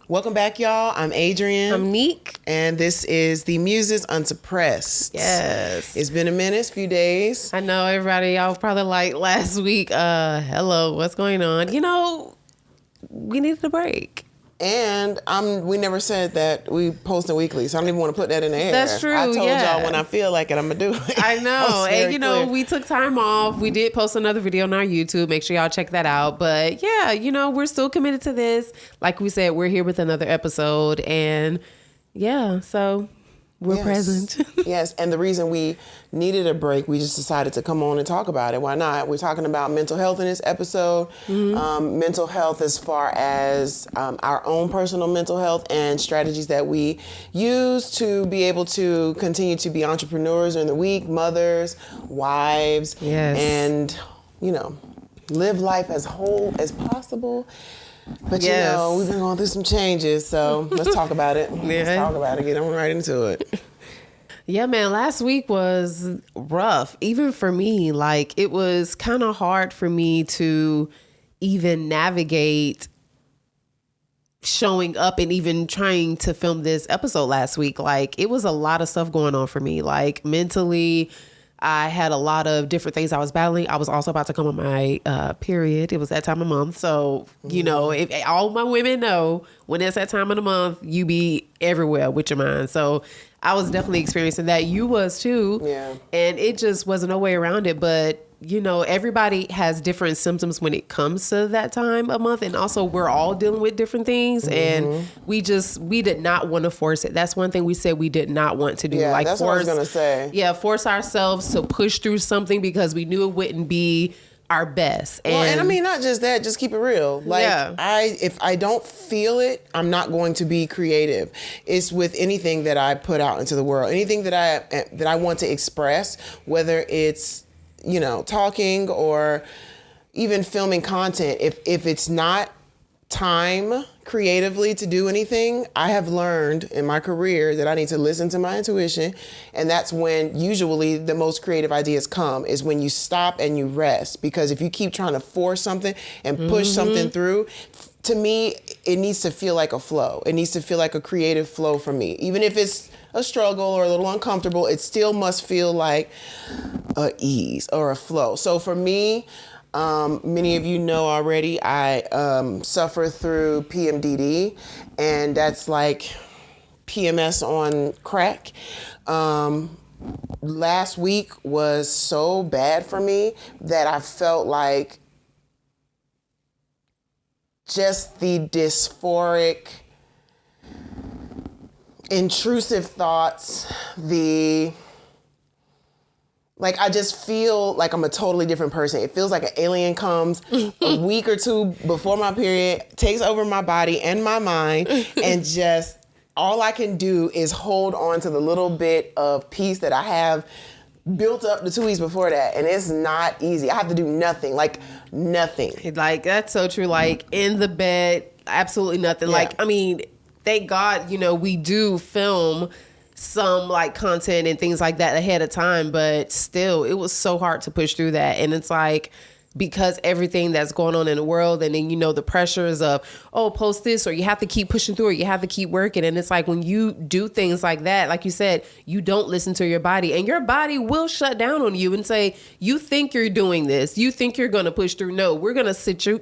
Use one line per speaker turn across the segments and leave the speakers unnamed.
Welcome back, y'all. I'm Adrian.
I'm Neek.
And this is Thee Muses Unsuppressed.
Yes.
It's been a minute, few days.
I know everybody, y'all was probably like last week, hello, what's going on? You know, we needed a break.
And we never said that we post weekly, so I don't even want to put that in the air.
That's true.
I told y'all when I feel like it, I'm going to do it.
I know. And, you know, we took time off. We did post another video on our YouTube. Make sure y'all check that out. But yeah, you know, we're still committed to this. Like we said, we're here with another episode. And yeah, so we're present.
Yes. And the reason we needed a break, we just decided to come on and talk about it. Why not? We're talking about mental health in this episode. Mm-hmm. Mental health as far as our own personal mental health and strategies that we use to be able to continue to be entrepreneurs in the week, mothers, wives, and, you know, live life as whole as possible. But, you know, we've been going through some changes, so let's talk about it. Let's talk about it. Get on right into it.
Yeah, man, last week was rough. Even for me, like, it was kind of hard for me to even navigate showing up and even trying to film this episode last week. Like, it was a lot of stuff going on for me. Like, mentally, I had a lot of different things I was battling. I was also about to come on my period. It was that time of month. So, you know, if all my women know when it's that time of the month, you be everywhere with your mind. So I was definitely experiencing that. You was too. Yeah. And it just wasn't no way around it. But, you know, everybody has different symptoms when it comes to that time of month. And also we're all dealing with different things. Mm-hmm. And we did not want to force it. That's one thing we said we did not want to do.
Yeah, like that's what I was going to say.
Yeah, force ourselves to push through something because we knew it wouldn't be our best.
And I mean, not just that, just keep it real. Like, if I don't feel it, I'm not going to be creative. It's with anything that I put out into the world, anything that I want to express, whether it's, you know, talking or even filming content. If it's not time creatively to do anything, I have learned in my career that I need to listen to my intuition. And that's when usually the most creative ideas come, is when you stop and you rest. Because if you keep trying to force something and push something through, to me, it needs to feel like a flow. It needs to feel like a creative flow for me. Even if it's a struggle or a little uncomfortable, it still must feel like a ease or a flow. So for me, many of you know already, I suffer through PMDD, and that's like PMS on crack. Last week was so bad for me that I felt like just the dysphoric, intrusive thoughts, like, I just feel like I'm a totally different person. It feels like an alien comes a week or two before my period, takes over my body and my mind, and just all I can do is hold on to the little bit of peace that I have built up the 2 weeks before that. And it's not easy. I have to do nothing, like nothing.
Like, that's so true. Like, in the bed, absolutely nothing. Yeah. Like, I mean, thank God, you know, we do film some like content and things like that ahead of time, but still it was so hard to push through that. And it's like, because everything that's going on in the world, and then, you know, the pressures of, oh, post this, or you have to keep pushing through, or you have to keep working. And it's like, when you do things like that, like you said, you don't listen to your body, and your body will shut down on you and say, you think you're doing this, you think you're going to push through. No, we're going to sit you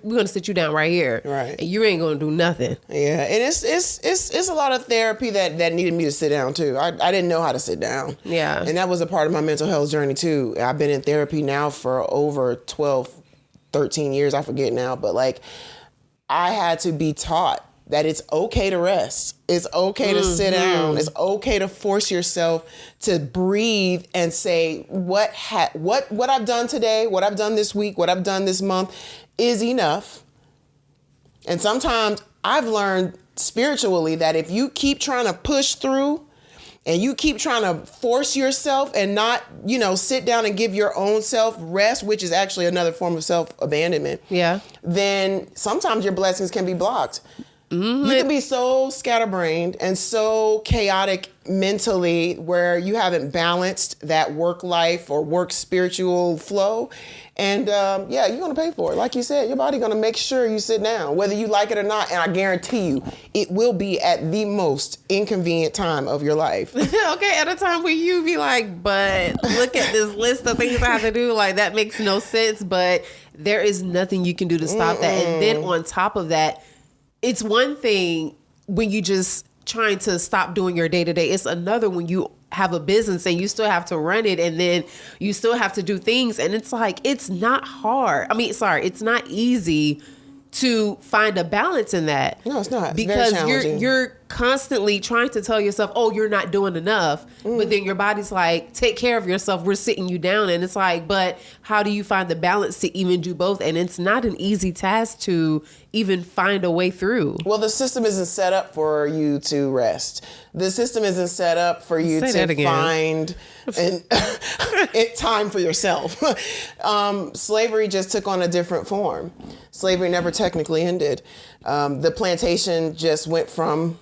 down right here.
Right.
And you ain't going to do nothing.
Yeah. And it's a lot of therapy that needed me to sit down too. I didn't know how to sit down.
Yeah.
And that was a part of my mental health journey too. I've been in therapy now for over 13 years, I forget now, but like, I had to be taught that it's okay to rest. It's okay to sit down. It's okay to force yourself to breathe and say, what I've done today, what I've done this week, what I've done this month is enough. And sometimes I've learned spiritually that if you keep trying to push through and you keep trying to force yourself and not, you know, sit down and give your own self rest, which is actually another form of self-abandonment, then sometimes your blessings can be blocked. You can be so scatterbrained and so chaotic mentally where you haven't balanced that work life or work spiritual flow. And you're going to pay for it. Like you said, your body going to make sure you sit down, whether you like it or not. And I guarantee you, it will be at the most inconvenient time of your life.
Okay, at a time where you be like, but look at this list of things I have to do. Like, that makes no sense. But there is nothing you can do to stop that. And then on top of that, it's one thing when you just trying to stop doing your day-to-day. It's another when you have a business and you still have to run it, and then you still have to do things. And it's like, it's not hard. It's not easy to find a balance in that.
No, it's not. It's
because
very challenging.
you're constantly trying to tell yourself, oh, you're not doing enough. But then your body's like, take care of yourself. We're sitting you down. And it's like, but how do you find the balance to even do both? And it's not an easy task to even find a way through.
Well, the system isn't set up for you to rest. The system isn't set up for you to find time for yourself. Slavery just took on a different form. Slavery never technically ended. The plantation just went from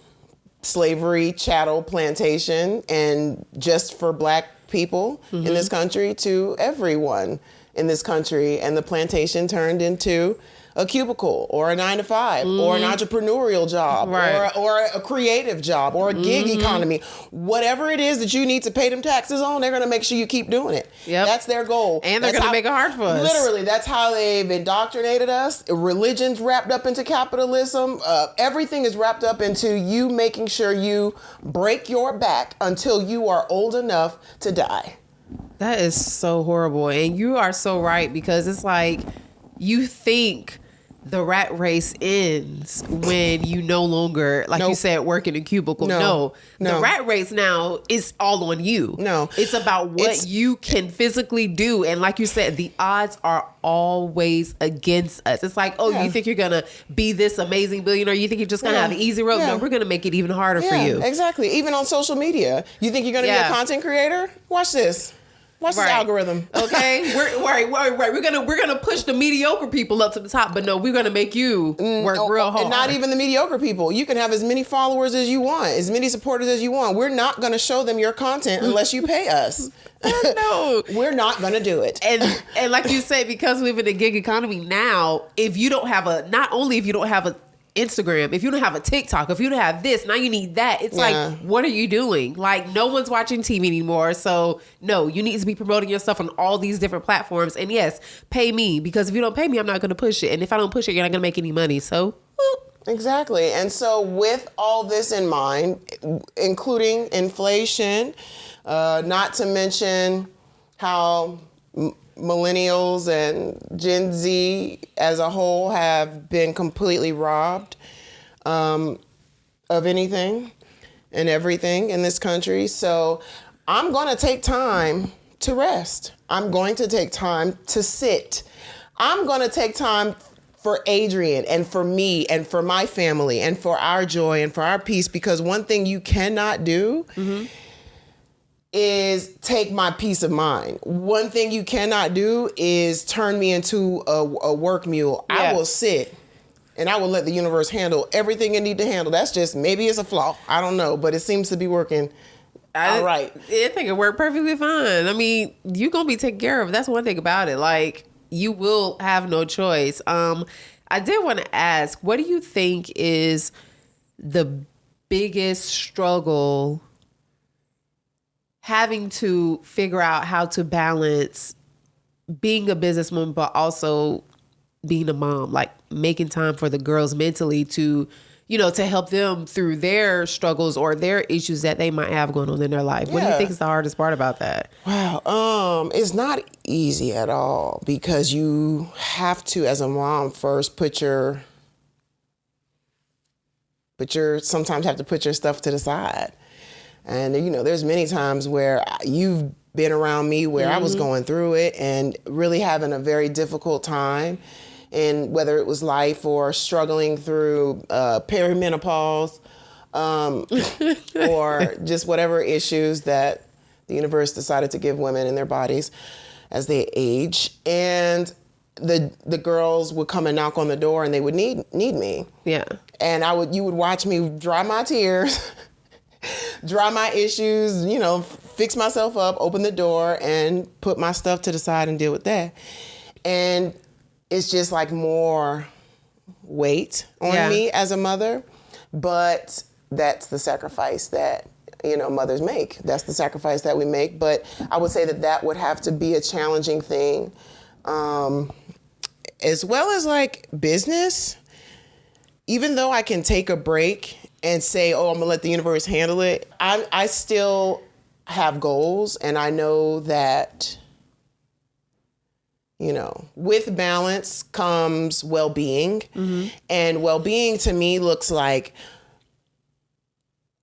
slavery, chattel plantation, and just for black people in this country to everyone in this country. And the plantation turned into a cubicle or a 9-to-5 or an entrepreneurial job or a creative job or a gig economy. Whatever it is that you need to pay them taxes on, they're going to make sure you keep doing it.
Yep.
That's their goal.
And they're going to make it hard for us.
Literally, that's how they've indoctrinated us. Religion's wrapped up into capitalism. Everything is wrapped up into you making sure you break your back until you are old enough to die.
That is so horrible. And you are so right, because it's like, you think the rat race ends when you no longer, like you said, work in a cubicle. No. The rat race now is all on you.
No.
It's about what you can physically do. And like you said, the odds are always against us. It's like, you think you're going to be this amazing billionaire? You think you're just going to have an easy road? No, we're going to make it even harder for you.
Exactly. Even on social media. You think you're going to be a content creator? Watch this. Watch this algorithm.
Okay, we're gonna push the mediocre people up to the top, but no, we're gonna make you work real hard.
And not even the mediocre people. You can have as many followers as you want, as many supporters as you want. We're not gonna show them your content unless you pay us.
No,
we're not gonna do it.
And like you say, because we live in a gig economy now, if you don't have not only if you don't have a Instagram, if you don't have a TikTok, if you don't have this, now you need that. It's like, what are you doing? Like, no one's watching TV anymore. So no, you need to be promoting yourself on all these different platforms. And yes, pay me, because if you don't pay me, I'm not going to push it. And if I don't push it, you're not going to make any money. So
exactly. And so with all this in mind, including inflation, not to mention how millennials and Gen Z as a whole have been completely robbed of anything and everything in this country. So I'm going to take time to rest. I'm going to take time to sit. I'm going to take time for Adrian and for me and for my family and for our joy and for our peace, because one thing you cannot do is take my peace of mind. One thing you cannot do is turn me into a work mule. Yeah. I will sit and I will let the universe handle everything it need to handle. That's just, maybe it's a flaw. I don't know, but it seems to be working all right.
I think it worked perfectly fine. I mean, you're going to be taken care of. That's one thing about it. Like, you will have no choice. I did want to ask, what do you think is the biggest struggle having to figure out how to balance being a businesswoman, but also being a mom, like making time for the girls mentally to, to help them through their struggles or their issues that they might have going on in their life? Yeah. What do you think is the hardest part about that?
Wow. It's not easy at all, because you have to, as a mom, first sometimes have to put your stuff to the side. And, there's many times where you've been around me where I was going through it and really having a very difficult time. And whether it was life or struggling through perimenopause or just whatever issues that the universe decided to give women in their bodies as they age. And the girls would come and knock on the door and they would need me.
Yeah.
And you would watch me dry my tears, dry my issues, fix myself up, open the door, and put my stuff to the side and deal with that. And it's just like more weight on me as a mother. But that's the sacrifice that, mothers make. That's the sacrifice that we make. But I would say that would have to be a challenging thing. As well as like business, even though I can take a break and say, I'm gonna let the universe handle it, I still have goals, and I know that, with balance comes well-being. Mm-hmm. And well-being to me looks like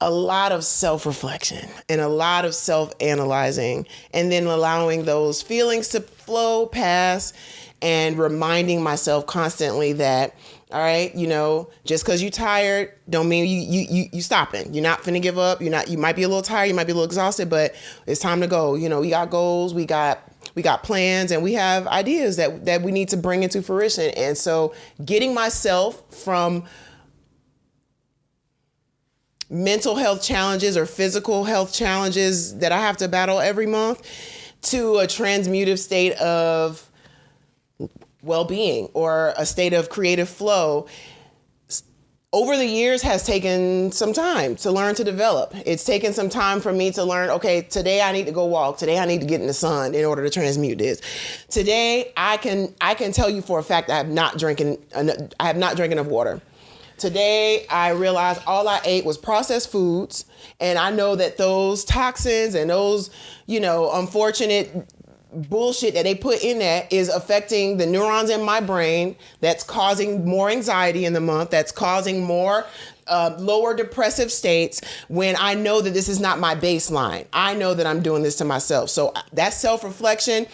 a lot of self-reflection and a lot of self-analyzing, and then allowing those feelings to flow past and reminding myself constantly that, all right, just because you're tired don't mean you stopping. You're not finna give up. You might be a little tired, you might be a little exhausted, but it's time to go. We got goals, we got plans, and we have ideas that we need to bring into fruition. And so getting myself from mental health challenges or physical health challenges that I have to battle every month to a transmutive state of well-being or a state of creative flow over the years has taken some time to learn to develop. It's taken some time for me to learn, okay, today I need to go walk. Today I need to get in the sun in order to transmute this. Today I can tell you for a fact I have not drank enough water. Today, I realized all I ate was processed foods, and I know that those toxins and those, unfortunate bullshit that they put in that is affecting the neurons in my brain. That's causing more anxiety in the month. That's causing more lower depressive states when I know that this is not my baseline. I know that I'm doing this to myself. So that self-reflection,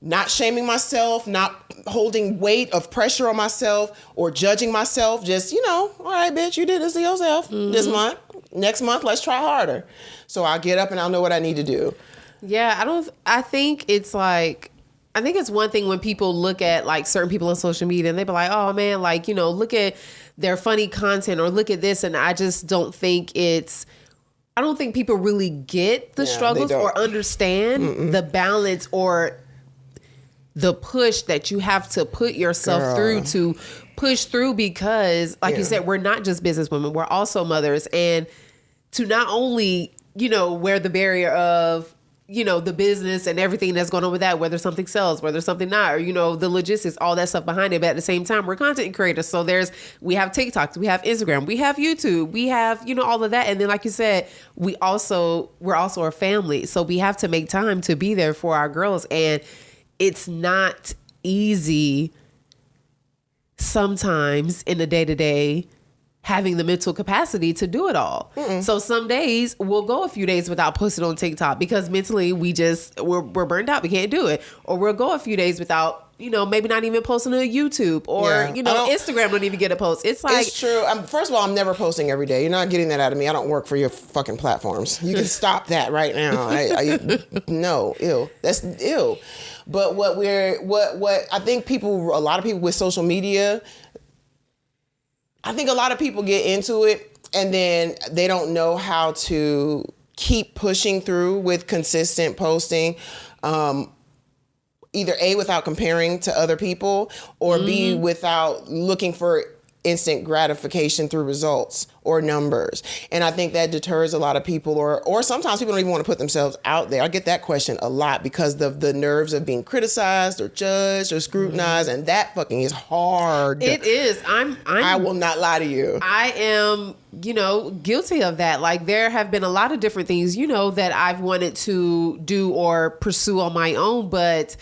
not shaming myself, not holding weight of pressure on myself or judging myself. Just, all right, bitch, you did this to yourself this month. Next month, let's try harder. So I'll get up and I'll know what I need to do.
Yeah, I think it's one thing when people look at like certain people on social media and they be like, oh man, like, look at their funny content or look at this. And I just don't think I don't think people really get the struggles or understand the balance or the push that you have to put yourself through to push through, because like you said, we're not just businesswomen, we're also mothers. And to not only, wear the barrier of, the business and everything that's going on with that, whether something sells, whether something not, or, the logistics, all that stuff behind it. But at the same time, we're content creators. So we have TikTok, we have Instagram, we have YouTube, we have, all of that. And then, like you said, we're also a family. So we have to make time to be there for our girls. And it's not easy sometimes in the day-to-day having the mental capacity to do it all. Mm-mm. So some days we'll go a few days without posting on TikTok because mentally we're burned out. We can't do it. Or we'll go a few days without, maybe not even posting on YouTube or, Instagram don't even get a post. It's like...
It's true. First of all, I'm never posting every day. You're not getting that out of me. I don't work for your fucking platforms. You can stop that right now. No, ew. That's ew. But what I think a lot of people with social media, I think a lot of people get into it and then they don't know how to keep pushing through with consistent posting. Either A, without comparing to other people, or B, without looking for instant gratification through results or numbers. And I think that deters a lot of people, or sometimes people don't even want to put themselves out there. I get that question a lot because of the nerves of being criticized or judged or scrutinized, and that fucking is hard.
It is. I
will not lie to you.
I am, guilty of that. Like, there have been a lot of different things, that I've wanted to do or pursue on my own, but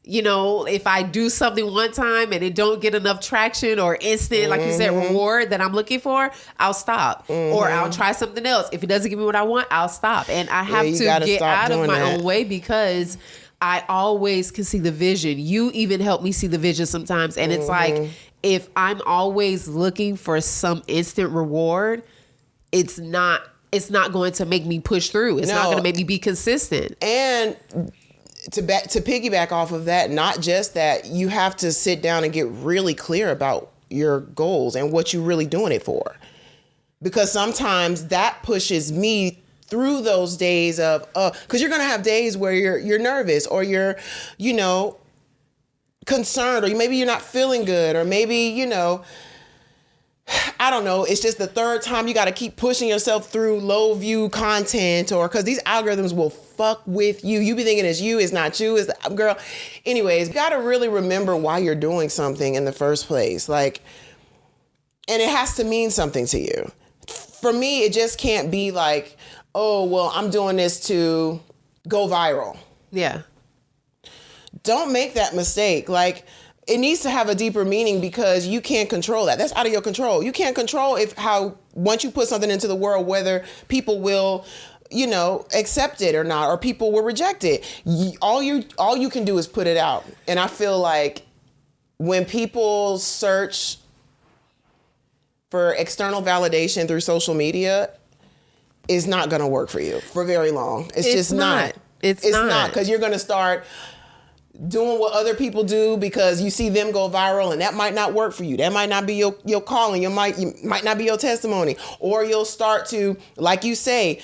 if I do something one time and it don't get enough traction or instant, like you said, reward that I'm looking for, I'll stop. Or I'll try something else. If it doesn't give me what I want, I'll stop. And I have to get out of my own way because I always can see the vision. You even help me see the vision sometimes. And it's like, if I'm always looking for some instant reward, it's not going to make me push through. It's not going to make me be consistent.
And to piggyback off of that, not just that, you have to sit down and get really clear about your goals and what you're really doing it for. Because sometimes that pushes me through those days of, because you're going to have days where you're nervous, or you're, concerned, or maybe you're not feeling good, or maybe, I don't know. It's just the third time you got to keep pushing yourself through low view content, or because these algorithms will fuck with you. You be thinking it's you, it's not you, it's the girl. Anyways, you got to really remember why you're doing something in the first place. And it has to mean something to you. For me, it just can't be like, oh, well, I'm doing this to go viral.
Yeah.
Don't make that mistake. It needs to have a deeper meaning, because you can't control that. That's out of your control. You can't control once you put something into the world, whether people will, accept it or not, or people will reject it. All you can do is put it out. And I feel like when people search for external validation through social media, is not going to work for you for very long. It's just not. It's not, because you're going to start doing what other people do because you see them go viral, and that might not work for you. That might not be your calling. You might not be your testimony. Or you'll start to, like you say,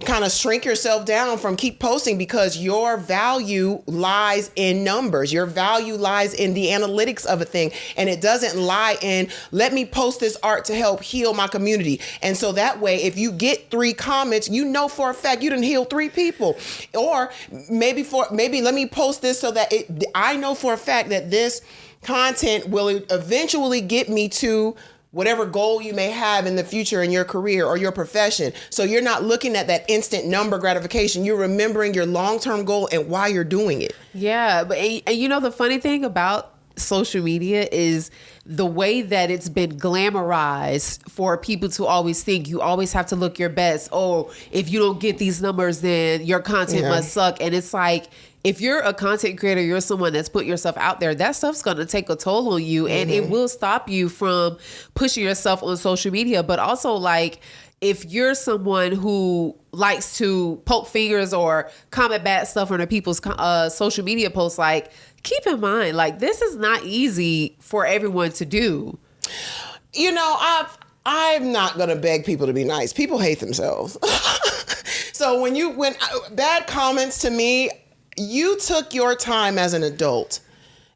kind of shrink yourself down from keep posting, because your value lies in numbers. Your value lies in the analytics of a thing. And it doesn't lie in, let me post this art to help heal my community. And so that way, if you get 3 comments, for a fact you done healed 3 people. Or maybe let me post this so that I know for a fact that this content will eventually get me to whatever goal you may have in the future in your career or your profession. So you're not looking at that instant number gratification. You're remembering your long-term goal and why you're doing it.
Yeah. But the funny thing about social media is the way that it's been glamorized for people to always think you always have to look your best. Oh, if you don't get these numbers, then your content must suck. And it's like, if you're a content creator, you're someone that's put yourself out there, that stuff's going to take a toll on you, and it will stop you from pushing yourself on social media. But also, if you're someone who likes to poke fingers or comment bad stuff on people's social media posts, keep in mind, this is not easy for everyone to do.
I'm not going to beg people to be nice. People hate themselves. So when bad comments to me, you took your time as an adult.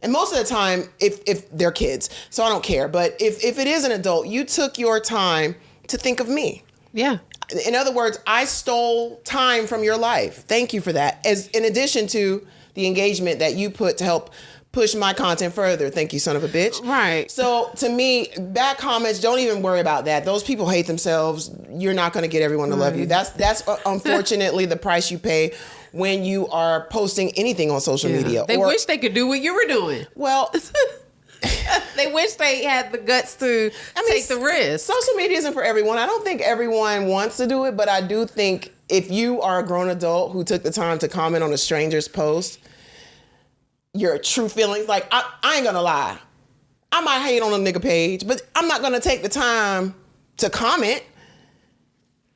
And most of the time, if they're kids, so I don't care. But if it is an adult, you took your time to think of me.
Yeah.
In other words, I stole time from your life. Thank you for that. As in addition to the engagement that you put to help push my content further. Thank you, son of a bitch.
Right.
So to me, bad comments, don't even worry about that. Those people hate themselves. You're not going to get everyone to love you. That's unfortunately the price you pay when you are posting anything on social media.
They wish they could do what you were doing.
Well,
they wish they had the guts to take the risk.
Social media isn't for everyone. I don't think everyone wants to do it, but I do think if you are a grown adult who took the time to comment on a stranger's post, your true feelings, I ain't gonna lie. I might hate on a nigga page, but I'm not gonna take the time to comment.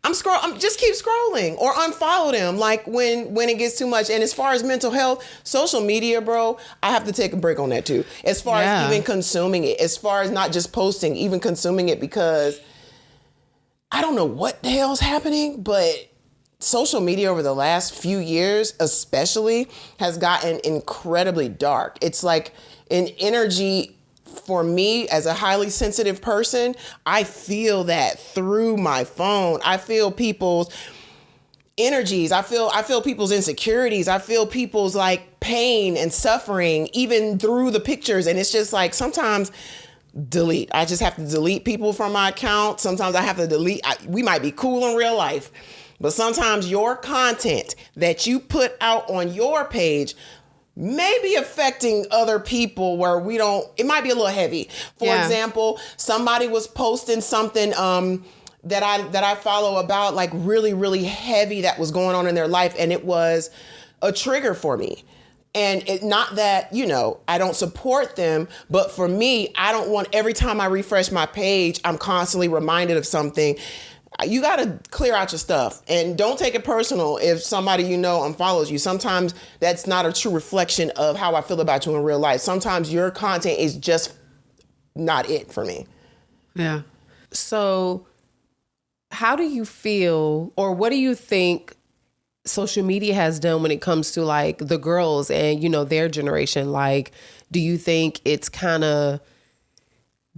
I'm just keep scrolling or unfollow them when it gets too much. And as far as mental health, social media, bro, I have to take a break on that too. As far as even consuming it, as far as not just posting, even consuming it, because I don't know what the hell's happening, but social media over the last few years especially has gotten incredibly dark. It's like an energy. For me, as a highly sensitive person, I feel that through my phone. I feel people's energies. I feel people's insecurities. I feel people's pain and suffering, even through the pictures. And it's just sometimes delete. I just have to delete people from my account. Sometimes I have to delete. We might be cool in real life, but sometimes your content that you put out on your page may be affecting other people where it might be a little heavy. For example, somebody was posting something that I follow about really, really heavy that was going on in their life. And it was a trigger for me. And not that, I don't support them, but for me, I don't want every time I refresh my page, I'm constantly reminded of something. You got to clear out your stuff, and don't take it personal if somebody unfollows you. Sometimes that's not a true reflection of how I feel about you in real life. Sometimes your content is just not it for me.
Yeah. So how do you feel, or what do you think social media has done when it comes to like the girls and, you know, their generation? Like, do you think it's kind of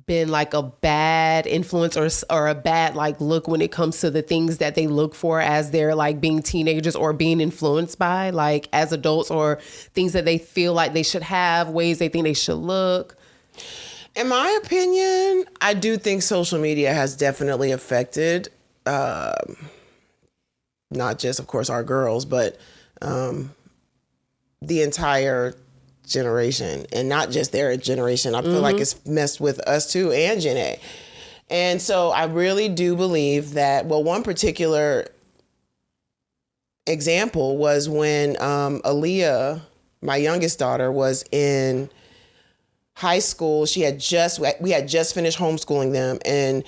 been like a bad influence or a bad like look when it comes to the things that they look for as they're like being teenagers or being influenced by like as adults, or things that they feel like they should have, ways they think they should look?
In my opinion, I do think social media has definitely affected not just, of course, our girls, but the entire generation, and not just their generation. I feel like it's messed with us too, and Gen A. And so I really do believe that, well, one particular example was when Aaliyah, my youngest daughter, was in high school. We had just finished homeschooling them, and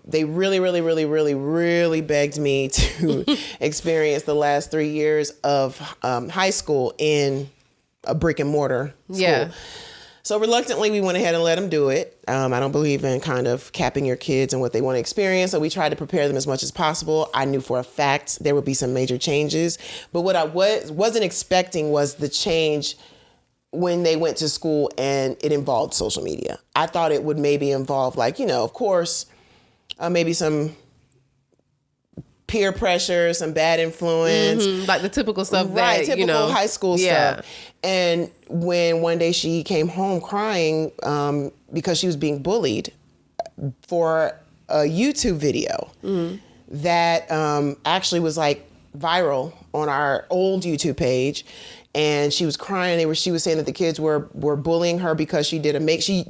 they really begged me to experience the last 3 years of high school in a brick and mortar school. Yeah. So reluctantly, we went ahead and let them do it. I don't believe in kind of capping your kids and what they want to experience. So we tried to prepare them as much as possible. I knew for a fact there would be some major changes. But what I wasn't expecting was the change when they went to school and it involved social media. I thought it would maybe involve, like, you know, of course, maybe some peer pressure, some bad influence.
Like the typical stuff
right,
that,
typical
you know,
high school stuff. And when one day she came home crying because she was being bullied for a YouTube video that actually was like viral on our old YouTube page. And she was crying. She was saying that the kids were bullying her because she did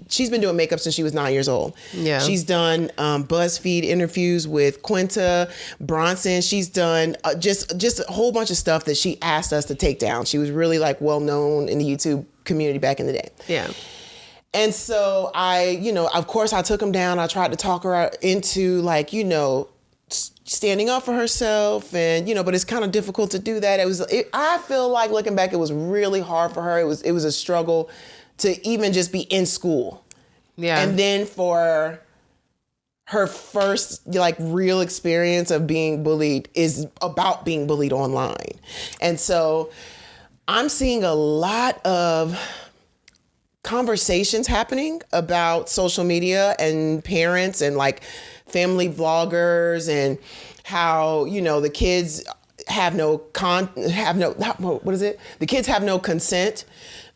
she's been doing makeup since she was 9 years old. Yeah. She's done BuzzFeed interviews with Quinta Bronson. She's done just a whole bunch of stuff that she asked us to take down. She was really like well known in the YouTube community back in the day. Yeah. And so of course I took them down. I tried to talk her into like, you know, standing up for herself, and but it's kind of difficult to do that. I feel like looking back, it was really hard for her. It was a struggle to even just be in school. Yeah. And then for her first like real experience of being bullied is about being bullied online. And so I'm seeing a lot of conversations happening about social media and parents and like family vloggers, and how, the kids have the kids have no consent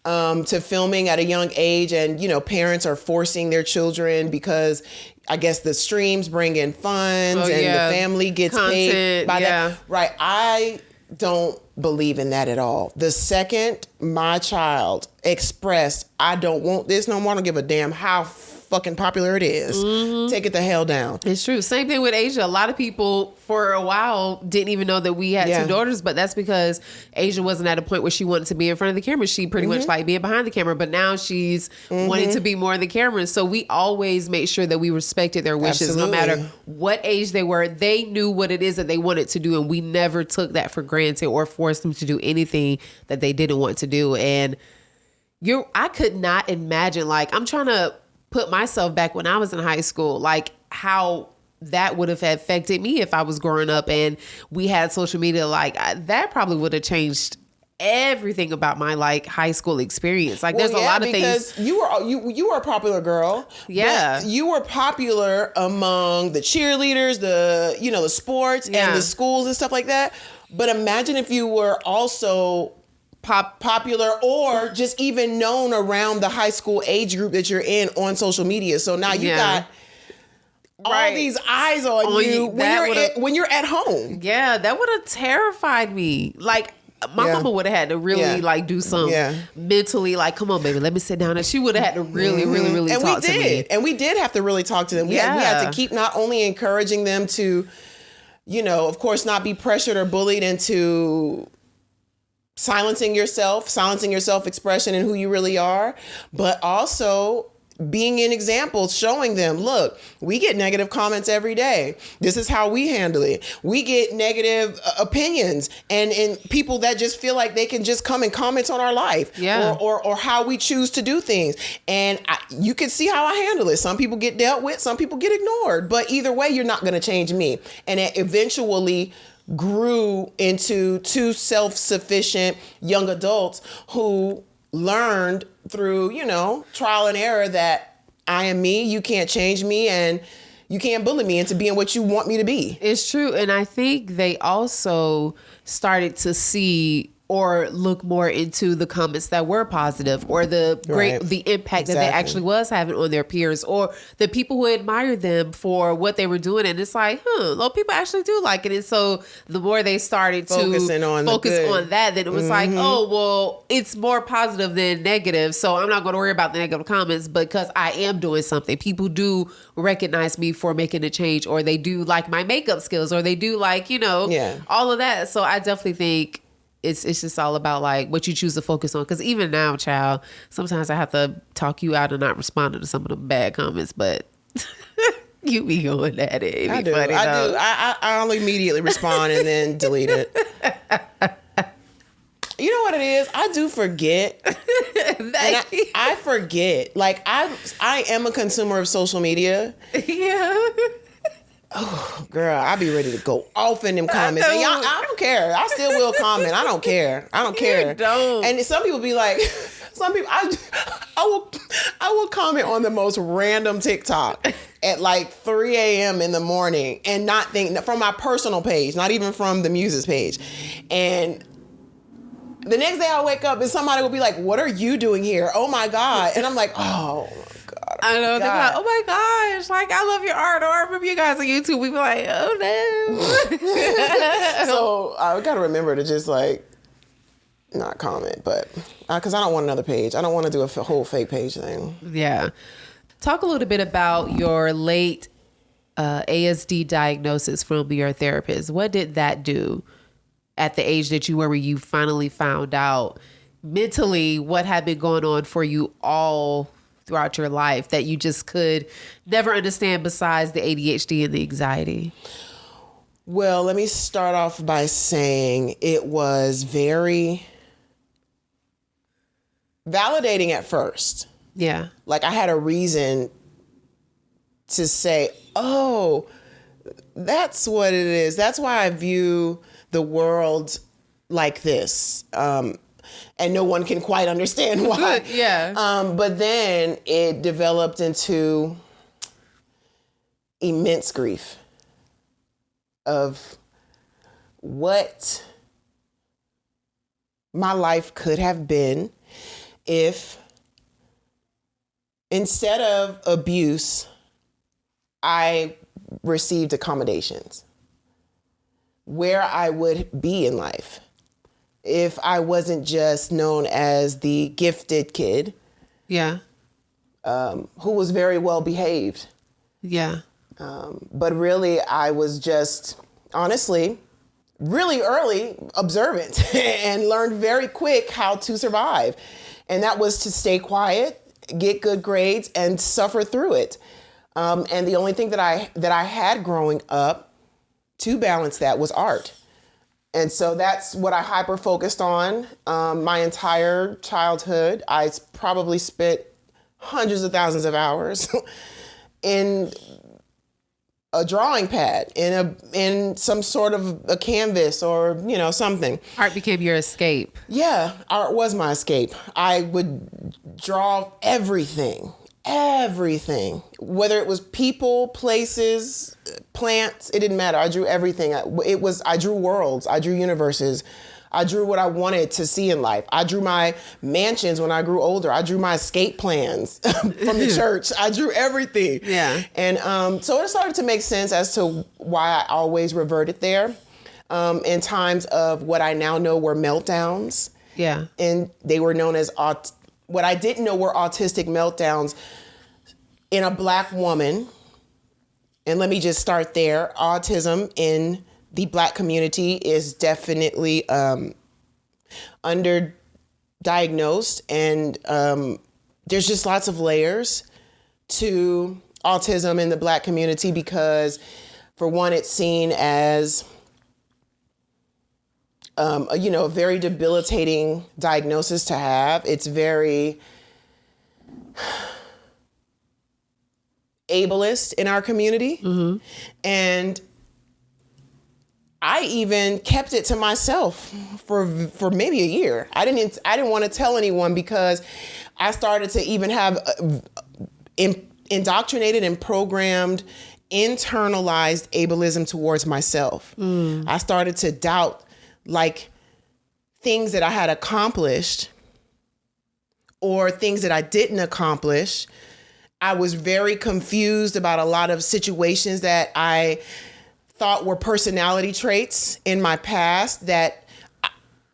to filming at a young age. And, parents are forcing their children because I guess the streams bring in funds the family gets paid by that. Right. I don't believe in that at all. The second my child expressed, I don't want this no more, I don't give a damn how fucking popular it is. Take it the hell down.
It's true. Same thing with Asia. A lot of people for a while didn't even know that we had two daughters, but that's because Asia wasn't at a point where she wanted to be in front of the camera. She pretty much liked being behind the camera, but now she's wanting to be more in the camera. So we always made sure that we respected their wishes. Absolutely. No matter what age they were. They knew what it is that they wanted to do, and we never took that for granted or forced them to do anything that they didn't want to do. And I could not imagine, like, I'm trying to put myself back when I was in high school, like how that would have affected me if I was growing up and we had social media. Like that probably would have changed everything about my like high school experience. Like there's a lot of things.
You were a popular girl. Yeah. But you were popular among the cheerleaders, the sports and the schools and stuff like that. But imagine if you were also popular or just even known around the high school age group that you're in on social media. So now you got all these eyes on you when you're at home.
Yeah, that would have terrified me. Like my mama would have had to really like do some mentally, like, come on, baby, let me sit down. And she would have had to really talk to me.
And we did have to really talk to them. We had to keep not only encouraging them to, of course, not be pressured or bullied into silencing your self-expression and who you really are, but also being an example, showing them, look, we get negative comments every day. This is how we handle it. We get negative opinions and people that just feel like they can just come and comment on our life or how we choose to do things. And you can see how I handle it. Some people get dealt with, some people get ignored, but either way, you're not going to change me. And it eventually grew into two self-sufficient young adults who learned through, trial and error that I am me, you can't change me, and you can't bully me into being what you want me to be.
It's true. And I think they also started to see or look more into the comments that were positive or the impact that they actually was having on their peers or the people who admired them for what they were doing. And it's like, people actually do like it. And so the more they started to focus on that, then it was like, oh, well, it's more positive than negative. So I'm not going to worry about the negative comments because I am doing something. People do recognize me for making a change, or they do like my makeup skills, or they do like, all of that. So I definitely think it's just all about like what you choose to focus on. Because even now, child, sometimes I have to talk you out and not respond to some of the bad comments, but you be going at it.
I do. I'll immediately respond and then delete it. You know what it is? I do forget. I forget. Like I am a consumer of social media. Yeah. Oh, girl, I be ready to go off in them comments. And y'all, I don't care. I still will comment. I don't care.
You don't.
And some people be like, I will comment on the most random TikTok at like 3 a.m. in the morning and not think from my personal page, not even from the Muses page. And the next day I wake up and somebody will be like, what are you doing here? Oh my God. And I'm like, oh my God.
I know. They're like, oh my gosh, like I love your art. Or I remember you guys on YouTube. We be like, oh no.
So I got to remember to just like not comment, but because I don't want another page. I don't want to do a whole fake page thing.
Yeah. Talk a little bit about your late ASD diagnosis from your therapist. What did that do at the age that you were, where you finally found out mentally what had been going on for you all throughout your life that you just could never understand besides the ADHD and the anxiety?
Well, let me start off by saying it was very validating at first.
Yeah.
Like I had a reason to say, oh, that's what it is. That's why I view the world like this. And no one can quite understand why.
Yeah.
But then it developed into immense grief of what my life could have been if instead of abuse, I received accommodations. Where I would be in life if I wasn't just known as the gifted kid.
Yeah.
Who was very well behaved.
Yeah.
But really, I was just, honestly, really early observant and learned very quick how to survive. And that was to stay quiet, get good grades, and suffer through it. And the only thing that I had growing up to balance that was art. And so that's what I hyper focused on my entire childhood. I probably spent hundreds of thousands of hours in a drawing pad, in some sort of a canvas or, something.
Art became your escape.
Yeah, art was my escape. I would draw everything, whether it was people, places, plants, it didn't matter. I drew everything. I drew worlds. I drew universes. I drew what I wanted to see in life. I drew my mansions when I grew older. I drew my escape plans from the church. I drew everything.
Yeah.
And so it started to make sense as to why I always reverted there in times of what I now know were meltdowns.
Yeah.
And they were known as what I didn't know were autistic meltdowns in a Black woman. And let me just start there. Autism in the Black community is definitely underdiagnosed, and there's just lots of layers to autism in the Black community because, for one, it's seen as a very debilitating diagnosis to have. It's very ableist in our community. Mm-hmm. And I even kept it to myself for maybe a year. I didn't want to tell anyone because I started to even have indoctrinated and programmed internalized ableism towards myself. I started to doubt things that I had accomplished or things that I didn't accomplish. I was very confused about a lot of situations that I thought were personality traits in my past that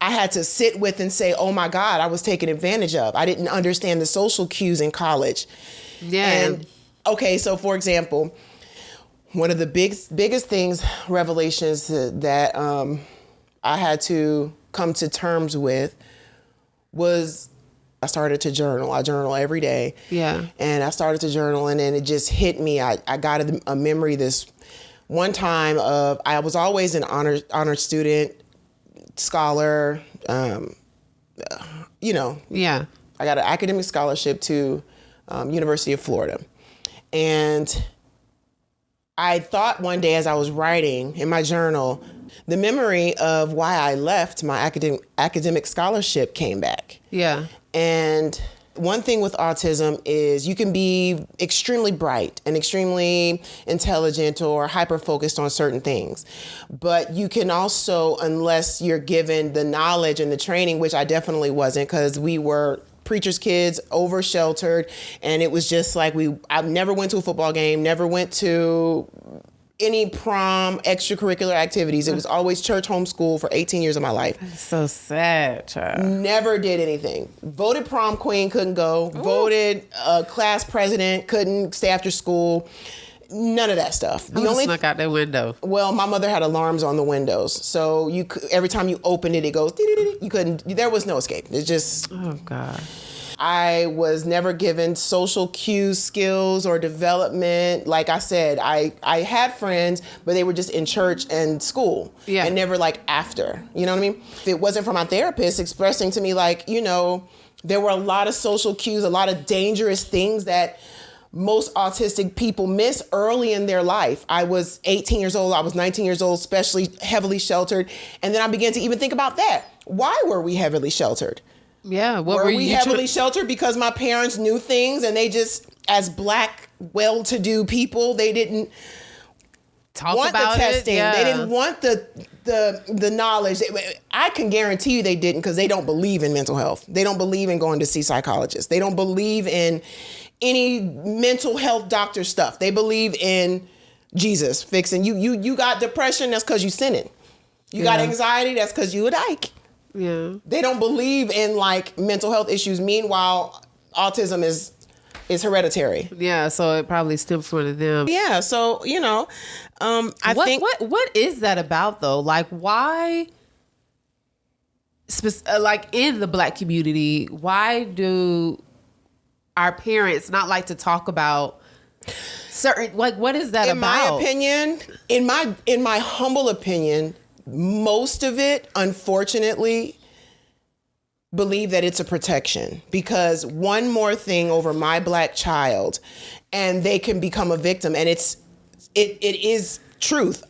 I had to sit with and say, oh my God, I was taken advantage of. I didn't understand the social cues in college.
Yeah.
And okay, so for example, one of the biggest things, revelations that I had to come to terms with was I started to journal. I journal every day.
Yeah.
And I started to journal and then it just hit me. I got a memory this one time of, I was always an honor student, scholar,
Yeah.
I got an academic scholarship to University of Florida. And I thought one day as I was writing in my journal, the memory of why I left my academic scholarship came back.
Yeah.
And one thing with autism is you can be extremely bright and extremely intelligent or hyper-focused on certain things. But you can also, unless you're given the knowledge and the training, which I definitely wasn't because we were preacher's kids, over sheltered. And it was just like I never went to a football game, never went to any prom, extracurricular activities. It was always church homeschool for 18 years of my life.
That's so sad, child.
Never did anything. Voted prom queen, couldn't go. Ooh. Voted class president, couldn't stay after school. None of that stuff.
The only snuck out that window.
Well, my mother had alarms on the windows, so every time you opened it, it goes. You couldn't. There was no escape. It's just.
Oh God.
I was never given social cues, skills, or development. Like I said, I had friends, but they were just in church and school. Yeah. And never after. You know what I mean? If it wasn't for my therapist expressing to me there were a lot of social cues, a lot of dangerous things that most autistic people miss early in their life. I was 18 years old. I was 19 years old, especially heavily sheltered. And then I began to even think about that. Why were we heavily sheltered?
Yeah.
Were we heavily sheltered because my parents knew things and they just, as Black, well-to-do people, they didn't want the testing. Yeah. They didn't want the knowledge. I can guarantee you they didn't because they don't believe in mental health. They don't believe in going to see psychologists. They don't believe in any mental health doctor stuff. They believe in Jesus fixing you. You got depression, that's because you sinning. You got anxiety, that's because you a dyke.
Yeah.
They don't believe in mental health issues. Meanwhile, autism is hereditary.
Yeah, so it probably stems from them.
Yeah, so I think
what is that about though? Why in the Black community, why do our parents not like to talk about certain what is that about? In my
opinion, in my humble opinion, most of it, unfortunately, believe that it's a protection because one more thing over my Black child and they can become a victim. And it is truth.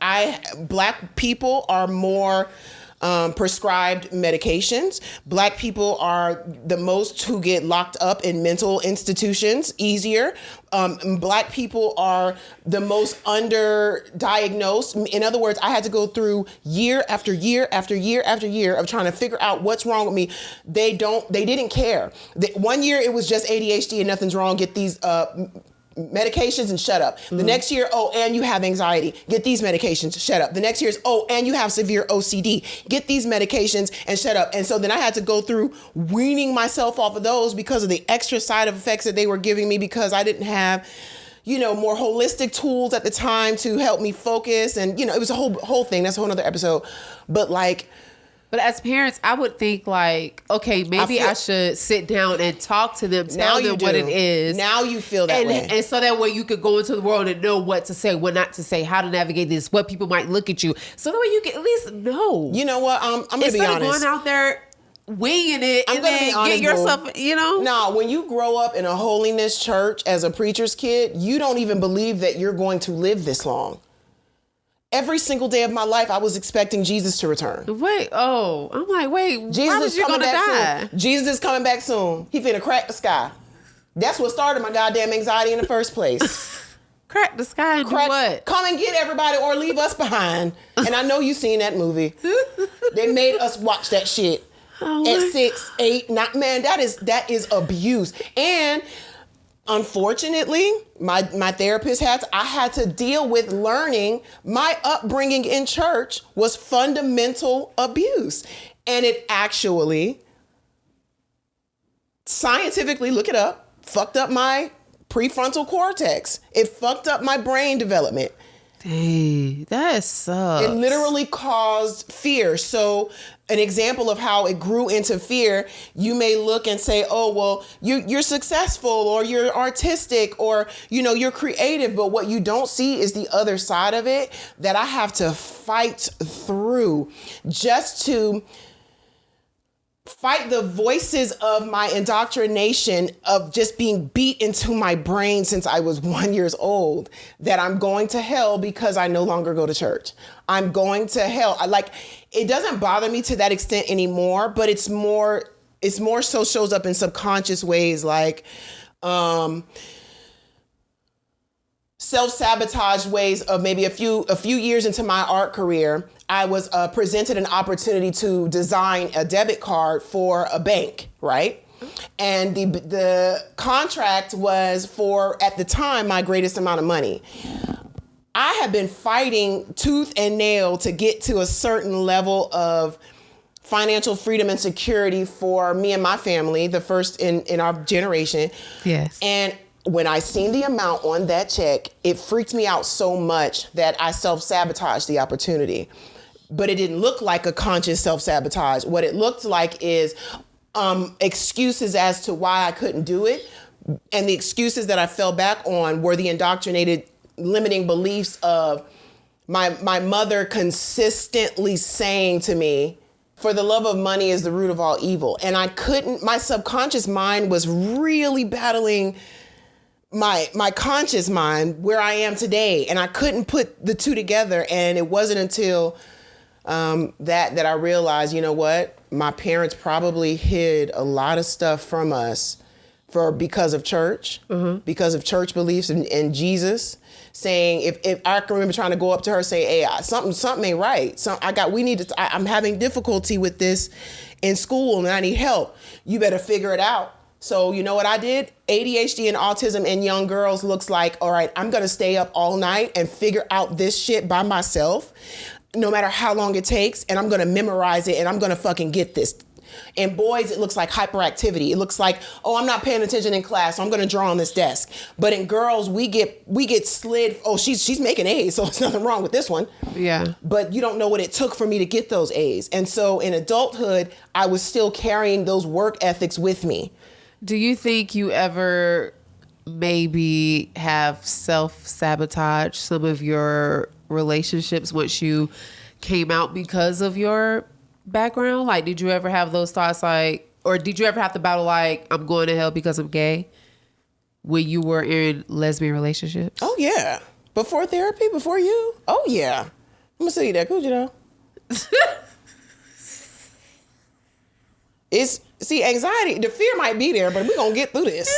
Black people are more prescribed medications. Black people are the most who get locked up in mental institutions easier. Black people are the most underdiagnosed. In other words, I had to go through year after year after year after year of trying to figure out what's wrong with me. They didn't care. One year it was just ADHD and nothing's wrong. Get these medications and shut up. The next year, and you have anxiety. Get these medications, shut up. The next year is, and you have severe OCD. Get these medications and shut up. And so then I had to go through weaning myself off of those because of the extra side effects that they were giving me because I didn't have, more holistic tools at the time to help me focus. And, it was a whole thing. That's a whole nother episode. But
But as parents, I would think like, okay, maybe I should sit down and talk to them, tell them what it is.
Now you feel that way.
And so that way you could go into the world and know what to say, what not to say, how to navigate this, what people might look at you. So that way you can at least know.
You know what? I'm going to be honest.
Instead of going out there winging it and then get yourself,
No, when you grow up in a holiness church as a preacher's kid, you don't even believe that you're going to live this long. Every single day of my life, I was expecting Jesus to return.
I'm like, Jesus is coming back
soon. Jesus is coming back soon. He finna crack the sky. That's what started my goddamn anxiety in the first place.
Crack the sky and do what?
Come and get everybody or leave us behind. And I know you've seen that movie. They made us watch that shit at 6, 8, 9. Man, that is abuse. And unfortunately, my therapist I had to deal with learning my upbringing in church was fundamental abuse. And it actually, scientifically, look it up, fucked up my prefrontal cortex. It fucked up my brain development.
Dang, that sucks.
It literally caused fear. So an example of how it grew into fear, you may look and say, oh, well, you're successful or you're artistic or, you're creative. But what you don't see is the other side of it that I have to fight through just to fight the voices of my indoctrination of just being beat into my brain since I was 1 year old, that I'm going to hell because I no longer go to church. I'm going to hell. It doesn't bother me to that extent anymore, but it's more so shows up in subconscious ways like, self-sabotage ways of maybe a few years into my art career, I was presented an opportunity to design a debit card for a bank, right? And the contract was for, at the time, my greatest amount of money. I had been fighting tooth and nail to get to a certain level of financial freedom and security for me and my family, the first in our generation.
Yes.
And when I seen the amount on that check, it freaked me out so much that I self-sabotaged the opportunity. But it didn't look like a conscious self-sabotage. What it looked like is excuses as to why I couldn't do it. And the excuses that I fell back on were the indoctrinated limiting beliefs of my mother consistently saying to me, for the love of money is the root of all evil. And my subconscious mind was really battling my conscious mind where I am today. And I couldn't put the two together. And it wasn't until that I realized, you know what? My parents probably hid a lot of stuff from us because of church, because of church beliefs and Jesus. Saying, if I can remember trying to go up to her, say, hey, something ain't right. I'm having difficulty with this in school and I need help. You better figure it out. So you know what I did? ADHD and autism in young girls looks like, all right, I'm going to stay up all night and figure out this shit by myself, no matter how long it takes. And I'm going to memorize it and I'm going to fucking get this. In boys, it looks like hyperactivity. It looks like, oh, I'm not paying attention in class, so I'm going to draw on this desk. But in girls, we get slid. Oh, she's making A's, so there's nothing wrong with this one.
Yeah.
But you don't know what it took for me to get those A's. And so in adulthood, I was still carrying those work ethics with me.
Do you think you ever maybe have self-sabotage some of your relationships once you came out because of your background? Like, did you ever have those thoughts or did you ever have to battle I'm going to hell because I'm gay when you were in lesbian relationships?
Oh, yeah. Before therapy, before you? Oh, yeah. I'm going to tell you that, could you know? Anxiety, the fear might be there, but we're going to get through this.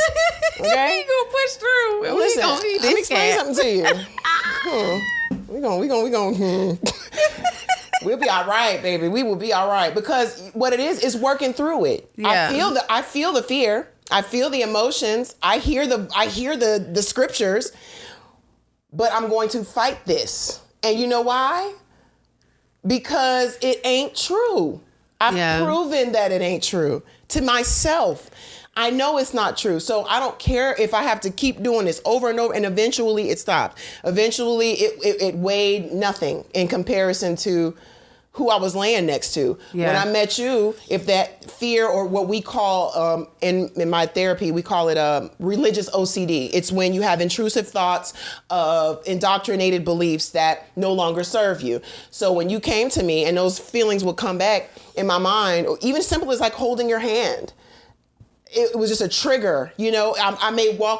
Okay?
We're going to push through.
Listen, let me explain something to you. We're going to... We'll be all right, baby. We will be all right. Because what it is working through it. Yeah. I feel the fear. I feel the emotions. I hear the scriptures. But I'm going to fight this. And you know why? Because it ain't true. I've proven that it ain't true to myself. I know it's not true. So I don't care if I have to keep doing this over and over, and eventually it stopped. Eventually it weighed nothing in comparison to who I was laying next to. Yeah. When I met you, if that fear, or what we call, in my therapy, we call it religious OCD. It's when you have intrusive thoughts of indoctrinated beliefs that no longer serve you. So when you came to me and those feelings would come back in my mind, or even simple as like holding your hand, it was just a trigger. You know,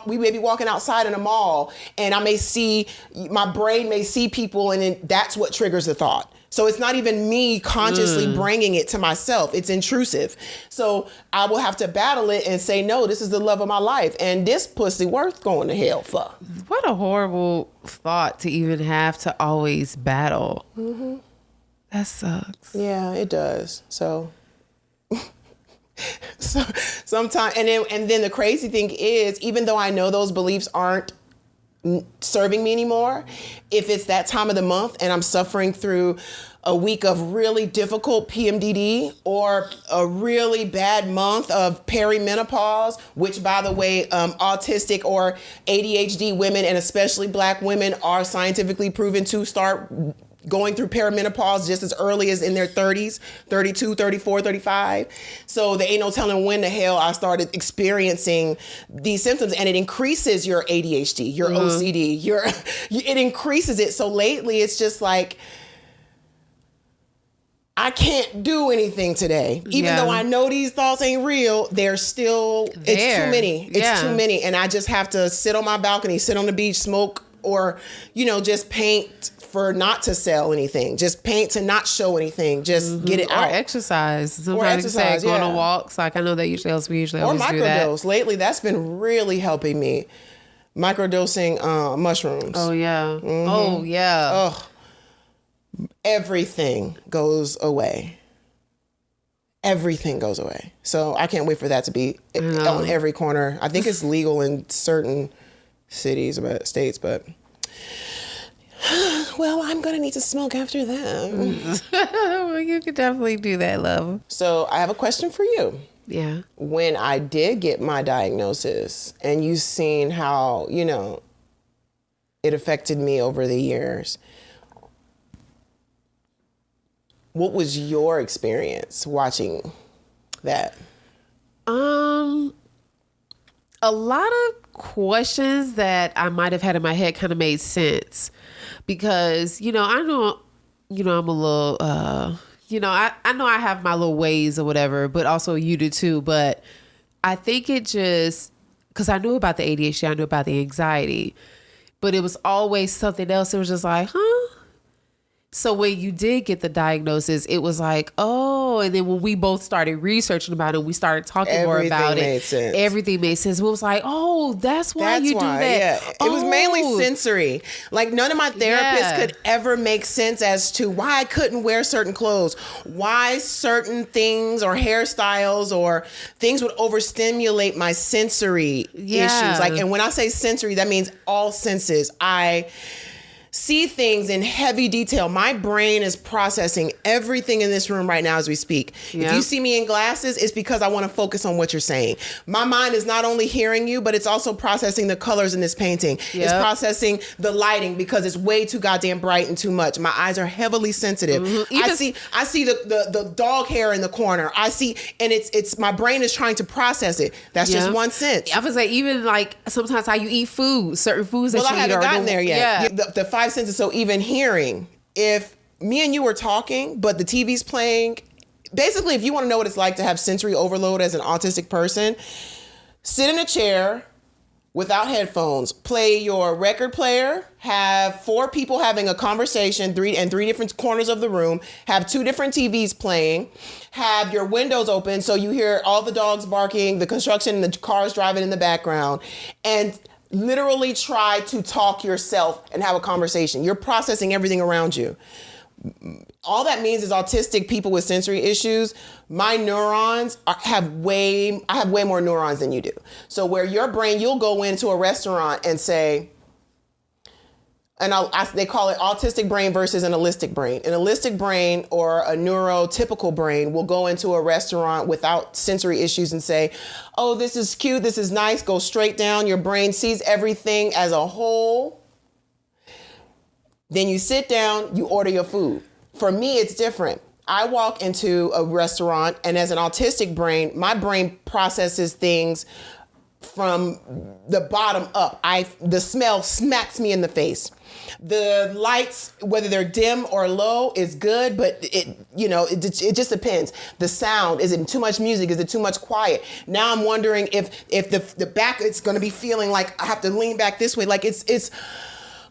we may be walking outside in a mall, and my brain may see people, and then that's what triggers the thought. So it's not even me consciously bringing it to myself. It's intrusive. So I will have to battle it and say, no, this is the love of my life. And this pussy worth going to hell for.
What a horrible thought to even have to always battle.
Mm-hmm.
That sucks.
Yeah, it does. So sometimes, and then the crazy thing is, even though I know those beliefs aren't serving me anymore, if it's that time of the month and I'm suffering through a week of really difficult PMDD or a really bad month of perimenopause, which, by the way, autistic or ADHD women, and especially Black women, are scientifically proven to start going through perimenopause just as early as in their 30s, 32, 34, 35. So there ain't no telling when the hell I started experiencing these symptoms, and it increases your ADHD, your OCD, it increases it. So lately it's just like, I can't do anything today. Even though I know these thoughts ain't real, they're still, it's too many. It's too many. And I just have to sit on my balcony, sit on the beach, smoke, or, just paint for not to sell anything. Just paint to not show anything. Just get it out.
Or exercise. Sometimes you say going on walks. Like, I know that usually always do that. Or
microdose. Lately, that's been really helping me. Microdosing mushrooms.
Oh, yeah. Mm-hmm. Oh, yeah.
Oh, everything goes away. Everything goes away. So I can't wait for that to be on every corner. I think it's legal in certain cities, states, but well, I'm going to need to smoke after that.
Well, you could definitely do that, love.
So I have a question for you.
Yeah.
When I did get my diagnosis, and you've seen how, it affected me over the years, what was your experience watching that?
A lot of questions that I might have had in my head kind of made sense, because, I know, I'm a little, I know I have my little ways or whatever, but also you do too. But I think it just, because I knew about the ADHD, I knew about the anxiety, but it was always something else. It was just like, So when you did get the diagnosis, it was like, oh, and then when we both started researching about it, we started talking more about it. Everything made sense. It was like, oh, that's why you do that.
Yeah. It was mainly sensory. Like, none of my therapists could ever make sense as to why I couldn't wear certain clothes, why certain things or hairstyles or things would overstimulate my sensory issues. Like, and when I say sensory, that means all senses. I see things in heavy detail. My brain is processing everything in this room right now as we speak. If you see me in glasses, it's because I want to focus on what you're saying. My mind is not only hearing you, but it's also processing the colors in this painting. It's processing the lighting because it's way too goddamn bright and too much. My eyes are heavily sensitive. I see the dog hair in the corner. I see, and it's my brain is trying to process it. That's just one sense.
I was like, even like sometimes how you eat food, certain foods that you eat.
Well, I haven't gotten there yet. The five senses. So even hearing, if me and you were talking, but the TV's playing, basically, if you want to know what it's like to have sensory overload as an autistic person, sit in a chair without headphones, play your record player, have 4 people having a conversation, three different corners of the room, have 2 different TVs playing, have your windows open so you hear all the dogs barking, the construction, and the cars driving in the background, and literally try to talk yourself and have a conversation. You're processing everything around you. All that means is autistic people with sensory issues, my neurons I have way more neurons than you do. So where your brain, you'll go into a restaurant and say, and they call it autistic brain versus an allistic brain. An allistic brain or a neurotypical brain will go into a restaurant without sensory issues and say, oh, this is cute, this is nice, go straight down. Your brain sees everything as a whole. Then you sit down, you order your food. for me, it's different. I walk into a restaurant, and as an autistic brain, my brain processes things from the bottom up. The smell smacks me in the face. The lights, whether they're dim or low, is good, but it just depends. The sound, is it too much music? Is it too much quiet? Now I'm wondering if the back, it's going to be feeling like I have to lean back this way. Like it's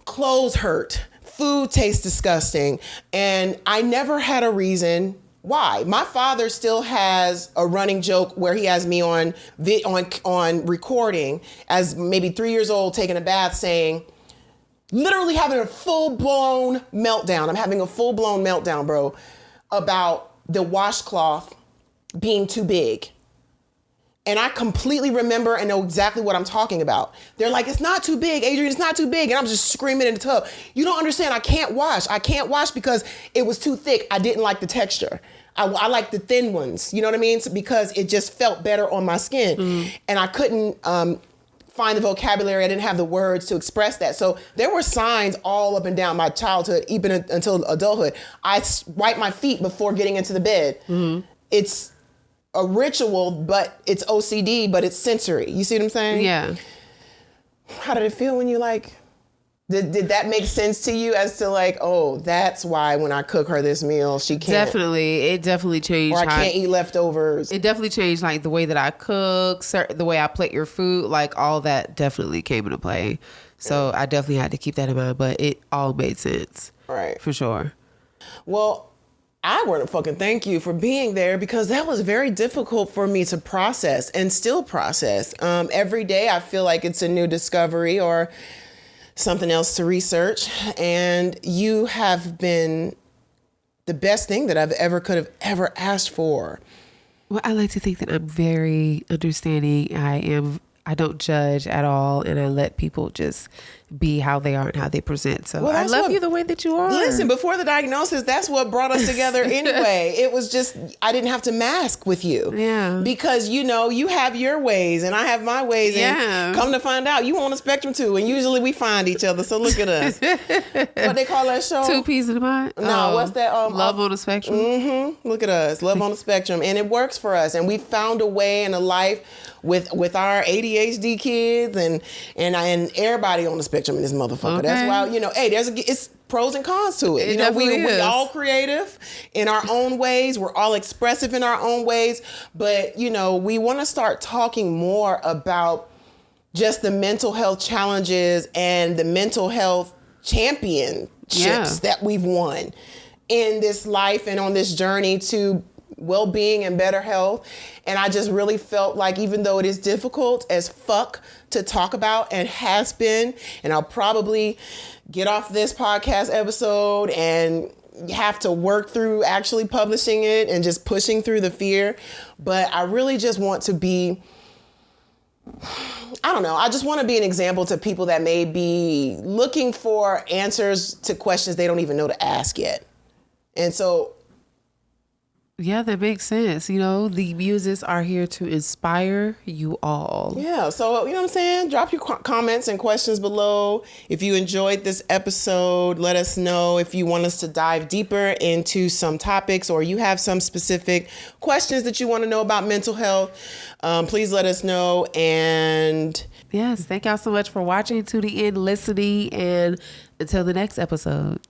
clothes hurt. Food tastes disgusting. And I never had a reason why. My father still has a running joke where he has me on recording as maybe 3 years old, taking a bath, saying, literally having a full-blown meltdown. I'm having a full-blown meltdown, bro, about the washcloth being too big. And I completely remember and know exactly what I'm talking about. They're like, it's not too big, Adrian, it's not too big. And I'm just screaming in the tub. You don't understand, I can't wash. I can't wash because it was too thick. I didn't like the texture. I like the thin ones, you know what I mean? So because it just felt better on my skin. And I couldn't find the vocabulary. I didn't have the words to express that. So there were signs all up and down my childhood, even until adulthood. I wipe my feet before getting into the bed. It's a ritual, but it's OCD, but it's sensory. You see what I'm saying?
Yeah.
How did it feel when you did that make sense to you as to oh, that's why when I cook her this meal, she can't.
Definitely. It definitely changed.
Or I can't eat leftovers.
It definitely changed the way that I cook, the way I plate your food, all that definitely came into play. So I definitely had to keep that in mind, but it all made sense.
Right.
For sure.
Well, I want to fucking thank you for being there because that was very difficult for me to process and still process. Every day I feel like it's a new discovery or something else to research. And you have been the best thing that I've could have ever asked for.
Well, I like to think that I'm very understanding. I don't judge at all, and I let people just be how they are and how they present. So I love you the way that you are.
Listen, before the diagnosis, that's what brought us together anyway. It was just, I didn't have to mask with you.
Yeah.
Because, you have your ways and I have my ways.
Yeah.
And come to find out, you on the spectrum too. And usually we find each other. So look at us. What they call that show?
Two Peas in the Mind?
No, what's that?
Love on the Spectrum.
Mm-hmm. Look at us. Love on the Spectrum. And it works for us. And we found a way in a life with our ADHD kids and everybody on the spectrum in this motherfucker. Okay. That's why, hey, it's pros and cons to it. We all creative in our own ways. We're all expressive in our own ways. But, we want to start talking more about just the mental health challenges and the mental health championships that we've won in this life and on this journey to well-being and better health. And I just really felt like, even though it is difficult as fuck to talk about and has been, and I'll probably get off this podcast episode and have to work through actually publishing it and just pushing through the fear. But I really just want to be, I don't know, I just want to be an example to people that may be looking for answers to questions they don't even know to ask yet. And so,
yeah, that makes sense. The Muses are here to inspire you all.
Yeah. So, you know what I'm saying? Drop your comments and questions below. If you enjoyed this episode, let us know. If you want us to dive deeper into some topics or you have some specific questions that you want to know about mental health, please let us know. And
yes, thank y'all so much for watching to the end, listening, and until the next episode.